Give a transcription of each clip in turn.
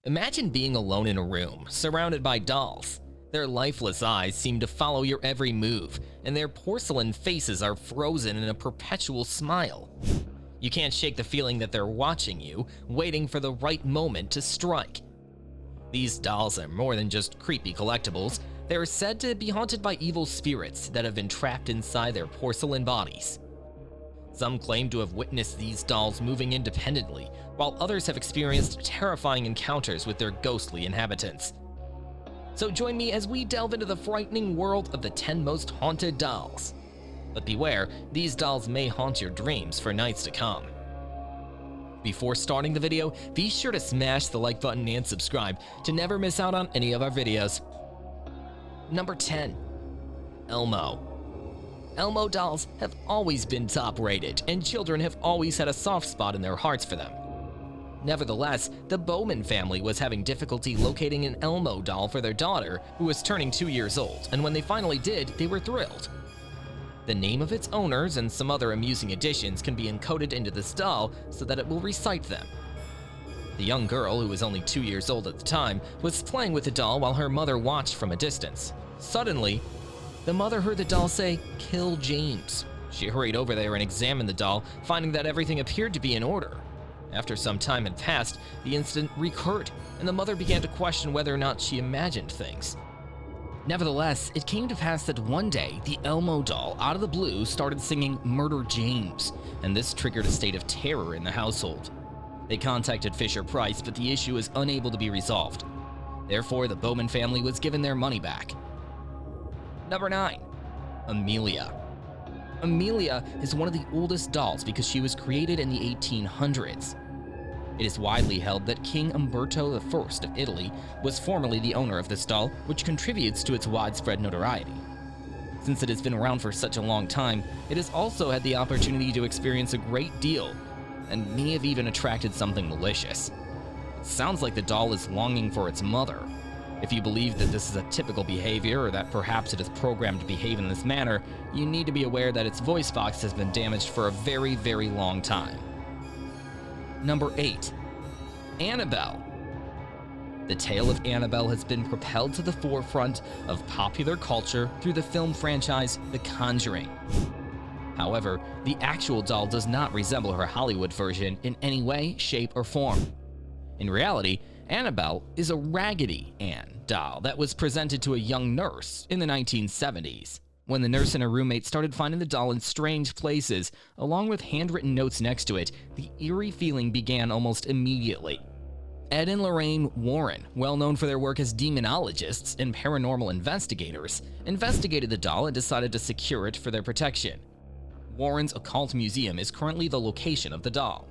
Imagine being alone in a room, surrounded by dolls. Their lifeless eyes seem to follow your every move, and their porcelain faces are frozen in a perpetual smile. You can't shake the feeling that they're watching you, waiting for the right moment to strike. These dolls are more than just creepy collectibles. They are said to be haunted by evil spirits that have been trapped inside their porcelain bodies. Some claim to have witnessed these dolls moving independently, while others have experienced terrifying encounters with their ghostly inhabitants. So join me as we delve into the frightening world of the 10 most haunted dolls. But beware, these dolls may haunt your dreams for nights to come. Before starting the video, be sure to smash the like button and subscribe to never miss out on any of our videos. Number 10. Elmo. Elmo dolls have always been top rated, and children have always had a soft spot in their hearts for them. Nevertheless, the Bowman family was having difficulty locating an Elmo doll for their daughter, who was turning 2 years old, and when they finally did, they were thrilled. The name of its owners and some other amusing additions can be encoded into this doll so that it will recite them. The young girl, who was only 2 years old at the time, was playing with the doll while her mother watched from a distance. Suddenly, the mother heard the doll say, "Kill James." She hurried over there and examined the doll, finding that everything appeared to be in order. After some time had passed, the incident recurred, and the mother began to question whether or not she imagined things. Nevertheless, it came to pass that one day, the Elmo doll, out of the blue, started singing "Murder James," and this triggered a state of terror in the household. They contacted Fisher-Price, but the issue was unable to be resolved. Therefore, the Bowman family was given their money back. Number 9. Amelia. Amelia is one of the oldest dolls because she was created in the 1800s. It is widely held that King Umberto I of Italy was formerly the owner of this doll, which contributes to its widespread notoriety. Since it has been around for such a long time, it has also had the opportunity to experience a great deal, and may have even attracted something malicious. It sounds like the doll is longing for its mother. If you believe that this is a typical behavior, or that perhaps it is programmed to behave in this manner, you need to be aware that its voice box has been damaged for a very, very long time. Number 8. Annabelle. The tale of Annabelle has been propelled to the forefront of popular culture through the film franchise The Conjuring. However, the actual doll does not resemble her Hollywood version in any way, shape, or form. In reality, Annabelle is a Raggedy Ann doll that was presented to a young nurse in the 1970s. When the nurse and her roommate started finding the doll in strange places, along with handwritten notes next to it, the eerie feeling began almost immediately. Ed and Lorraine Warren, well known for their work as demonologists and paranormal investigators, investigated the doll and decided to secure it for their protection. Warren's Occult Museum is currently the location of the doll.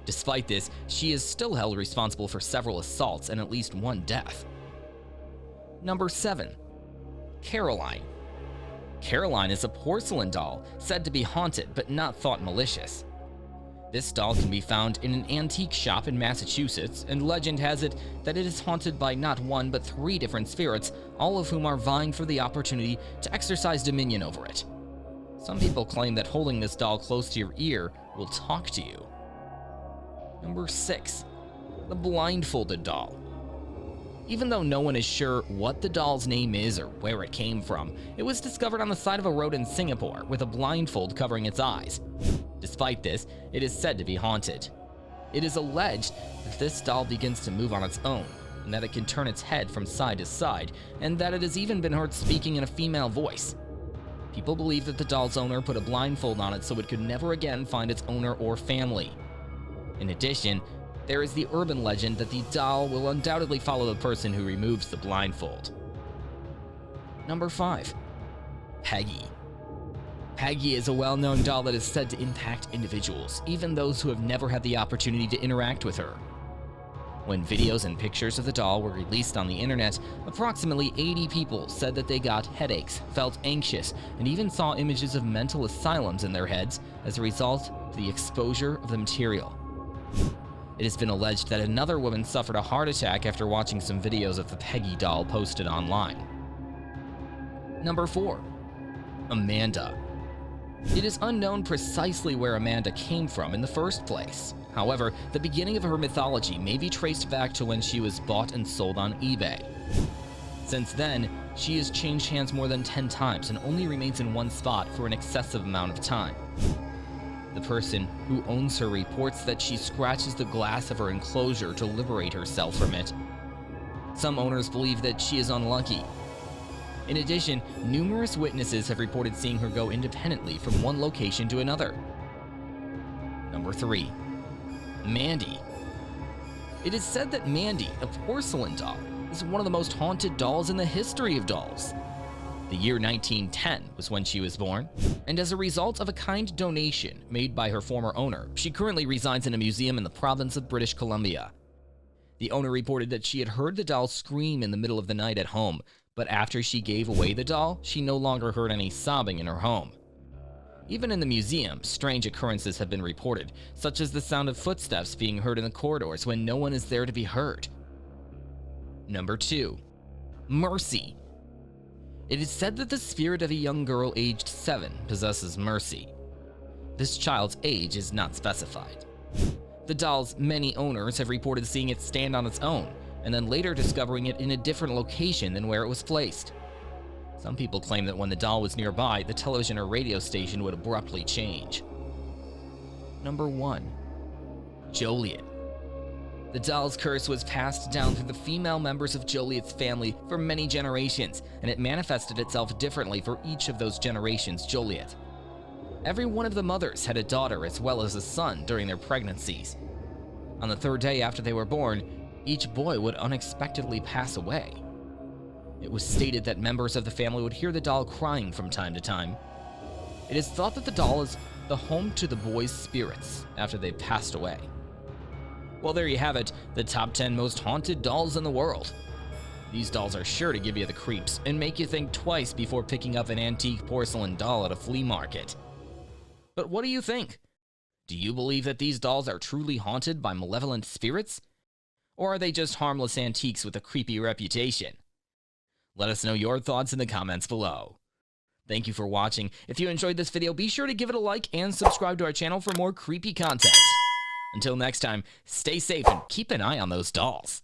Despite this, she is still held responsible for several assaults and at least one death. Number 7. Caroline. Caroline is a porcelain doll said to be haunted but not thought malicious. This doll can be found in an antique shop in Massachusetts, and legend has it that it is haunted by not one but 3 different spirits, all of whom are vying for the opportunity to exercise dominion over it. Some people claim that holding this doll close to your ear will talk to you. Number 6. The blindfolded doll. Even though no one is sure what the doll's name is or where it came from, it was discovered on the side of a road in Singapore with a blindfold covering its eyes. Despite this, it is said to be haunted. It is alleged that this doll begins to move on its own, and that it can turn its head from side to side, and that it has even been heard speaking in a female voice. People believe that the doll's owner put a blindfold on it so it could never again find its owner or family. In addition, there is the urban legend that the doll will undoubtedly follow the person who removes the blindfold. Number 5. Peggy. Peggy is a well-known doll that is said to impact individuals, even those who have never had the opportunity to interact with her. When videos and pictures of the doll were released on the internet, approximately 80 people said that they got headaches, felt anxious, and even saw images of mental asylums in their heads as a result of the exposure of the material. It has been alleged that another woman suffered a heart attack after watching some videos of the Peggy doll posted online. Number 4. Amanda. It is unknown precisely where Amanda came from in the first place. However, the beginning of her mythology may be traced back to when she was bought and sold on eBay. Since then, she has changed hands more than 10 times and only remains in one spot for an excessive amount of time. The person who owns her reports that she scratches the glass of her enclosure to liberate herself from it. Some owners believe that she is unlucky. In addition, numerous witnesses have reported seeing her go independently from one location to another. Number 3. Mandy. It is said that Mandy, a porcelain doll, is one of the most haunted dolls in the history of dolls. The year 1910 was when she was born, and as a result of a kind donation made by her former owner, she currently resides in a museum in the province of British Columbia. The owner reported that she had heard the doll scream in the middle of the night at home, but after she gave away the doll, she no longer heard any sobbing in her home. Even in the museum, strange occurrences have been reported, such as the sound of footsteps being heard in the corridors when no one is there to be heard. Number 2. Mercy. It is said that the spirit of a young girl aged 7 possesses Mercy. This child's age is not specified. The doll's many owners have reported seeing it stand on its own, and then later discovering it in a different location than where it was placed. Some people claim that when the doll was nearby, the television or radio station would abruptly change. Number 1. Joliet. The doll's curse was passed down through the female members of Joliet's family for many generations, and it manifested itself differently for each of those generations Joliet. Every one of the mothers had a daughter as well as a son during their pregnancies. On the 3rd day after they were born, each boy would unexpectedly pass away. It was stated that members of the family would hear the doll crying from time to time. It is thought that the doll is the home to the boys' spirits after they've passed away. Well, there you have it, the top 10 most haunted dolls in the world. These dolls are sure to give you the creeps and make you think twice before picking up an antique porcelain doll at a flea market. But what do you think? Do you believe that these dolls are truly haunted by malevolent spirits? Or are they just harmless antiques with a creepy reputation? Let us know your thoughts in the comments below. Thank you for watching. If you enjoyed this video, be sure to give it a like and subscribe to our channel for more creepy content. Until next time, stay safe and keep an eye on those dolls.